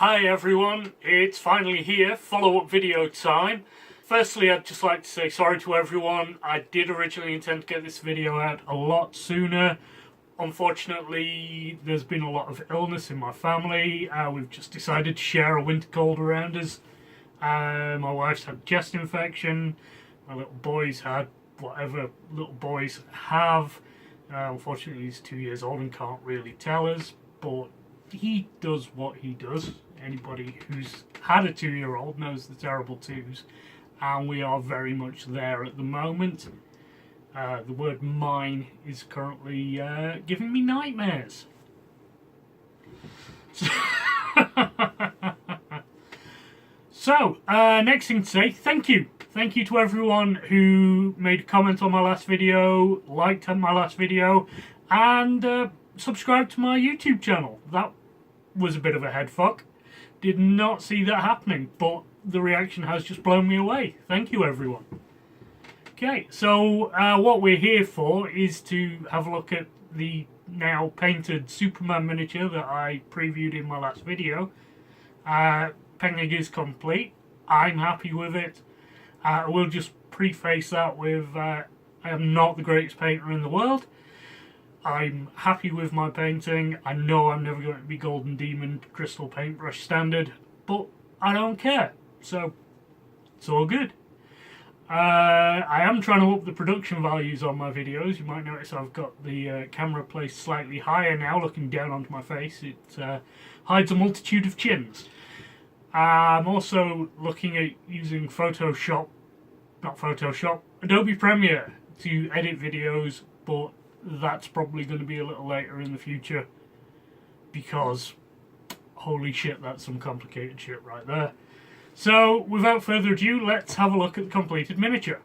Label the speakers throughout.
Speaker 1: Hi everyone, it's finally here, follow-up video time. Firstly, I'd just like to say sorry to everyone. I did originally intend to get this video out a lot sooner. Unfortunately, there's been a lot of illness in my family. We've just decided to share a winter cold around us. My wife's had chest infection. My little boy's had whatever little boys have. Unfortunately, he's 2 years old and can't really tell us, but he does what he does. Anybody who's had a 2-year-old knows the terrible twos, and we are very much there at the moment. The word mine is currently giving me nightmares. So, next thing to say, thank you. Thank you to everyone who made a comment on my last video, liked my last video, and subscribed to my YouTube channel. That was a bit of a head fuck. Did not see that happening, but the reaction has just blown me away. Thank you, everyone. Okay, so what we're here for is to have a look at the now painted Superman miniature that I previewed in my last video. Painting is complete. I'm happy with it. I will just preface that with I am not the greatest painter in the world. I'm happy with my painting. I know I'm never going to be Golden Demon Crystal Paintbrush standard, but I don't care. So, it's all good. I am trying to up the production values on my videos. You might notice I've got the camera placed slightly higher now, looking down onto my face. It hides a multitude of chins. I'm also looking at using Adobe Premiere to edit videos, but that's probably going to be a little later in the future because holy shit, that's some complicated shit right there. So without further ado, let's have a look at the completed miniature.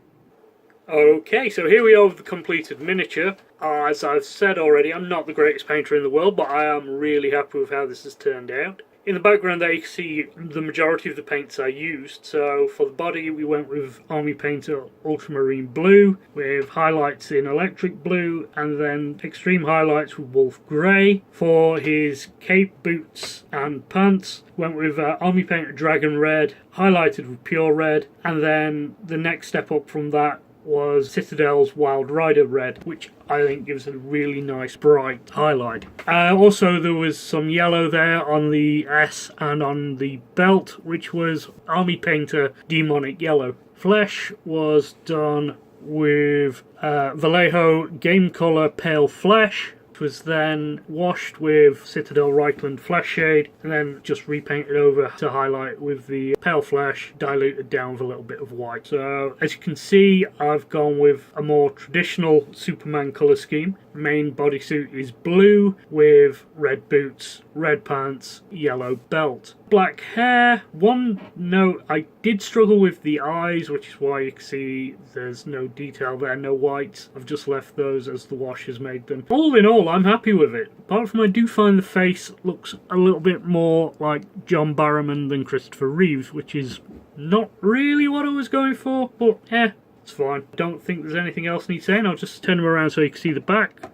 Speaker 1: Okay, so here we are with the completed miniature. As I've said already, I'm not the greatest painter in the world, but I am really happy with how this has turned out. In the background there you can see the majority of the paints I used. So for the body we went with Army Painter Ultramarine Blue with highlights in Electric Blue and then extreme highlights with Wolf Grey. For his cape, boots and pants went with Army Painter Dragon Red highlighted with Pure Red, and then the next step up from that was Citadel's Wild Rider Red, which I think gives a really nice bright highlight. Also there was some yellow there on the S and on the belt, which was Army Painter Demonic Yellow. Flesh was done with Vallejo Game Color Pale Flesh. It was then washed with Citadel Reichland Flesh Shade and then just repainted over to highlight with the Pale Flesh, diluted down with a little bit of white. So as you can see, I've gone with a more traditional Superman colour scheme. Main bodysuit is blue with red boots, red pants, yellow belt. Black hair. One note, I did struggle with the eyes, which is why you can see there's no detail there, no whites. I've just left those as the wash has made them. All in all, I'm happy with it. Apart from I do find the face looks a little bit more like John Barrowman than Christopher Reeves, which is not really what I was going for, but it's fine. I don't think there's anything else needs saying. I'll just turn them around so you can see the back.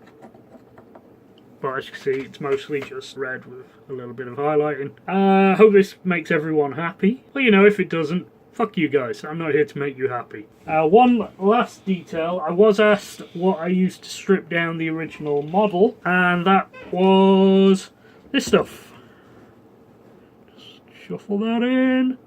Speaker 1: But as you can see, it's mostly just red with a little bit of highlighting. I hope this makes everyone happy. Well, you know, if it doesn't, fuck you guys. I'm not here to make you happy. One last detail. I was asked what I used to strip down the original model, and that was this stuff. Just shuffle that in.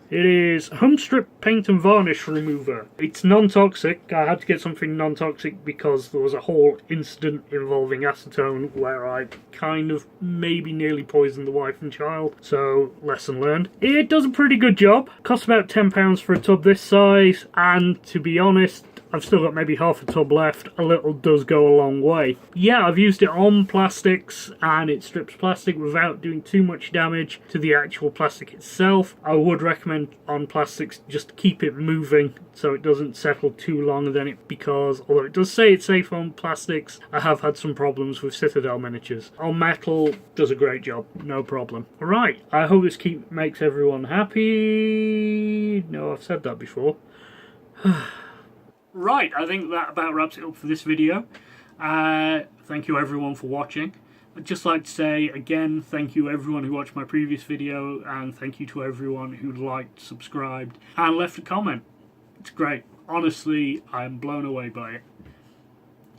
Speaker 1: It is Home Strip Paint and Varnish Remover. It's non-toxic. I had to get something non-toxic because there was a whole incident involving acetone where I kind of maybe nearly poisoned the wife and child. So, lesson learned. It does a pretty good job. Costs about £10 for a tub this size, and to be honest, I've still got maybe half a tub left. A little does go a long way. Yeah, I've used it on plastics and it strips plastic without doing too much damage to the actual plastic itself. I would recommend on plastics just keep it moving so it doesn't settle too long, and then because although it does say it's safe on plastics, I have had some problems with Citadel miniatures. On metal, does a great job, no problem. Alright, I hope this makes everyone happy. No, I've said that before. Right, I think that about wraps it up for this video. Thank you everyone for watching. I'd just like to say again, thank you everyone who watched my previous video, and thank you to everyone who liked, subscribed, and left a comment. It's great. Honestly, I'm blown away by it.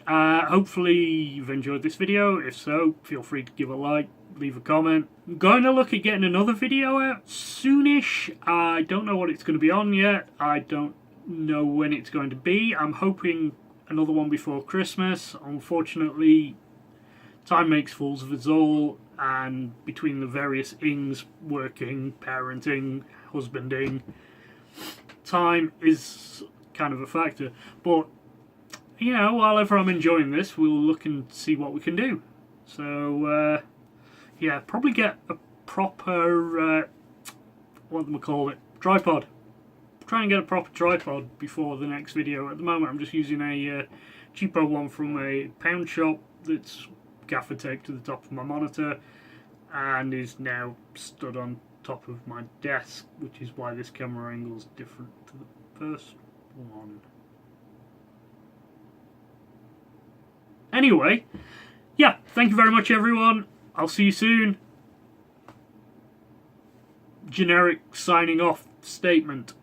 Speaker 1: Hopefully you've enjoyed this video. If so, feel free to give a like, leave a comment. I'm going to look at getting another video out soonish. I don't know what it's going to be on yet. I don't know when it's going to be. I'm hoping another one before Christmas. Unfortunately, time makes fools of us all, and between the various ings, working, parenting, husbanding, time is kind of a factor. But you know, while ever I'm enjoying this, we'll look and see what we can do. So, yeah, probably get a proper, what do we call it, tripod. Try and get a proper tripod before the next video. At the moment, I'm just using a cheapo one from a pound shop that's gaffer taped to the top of my monitor and is now stood on top of my desk, which is why this camera angle is different to the first one. Anyway, yeah, thank you very much everyone. I'll see you soon. Generic signing off statement.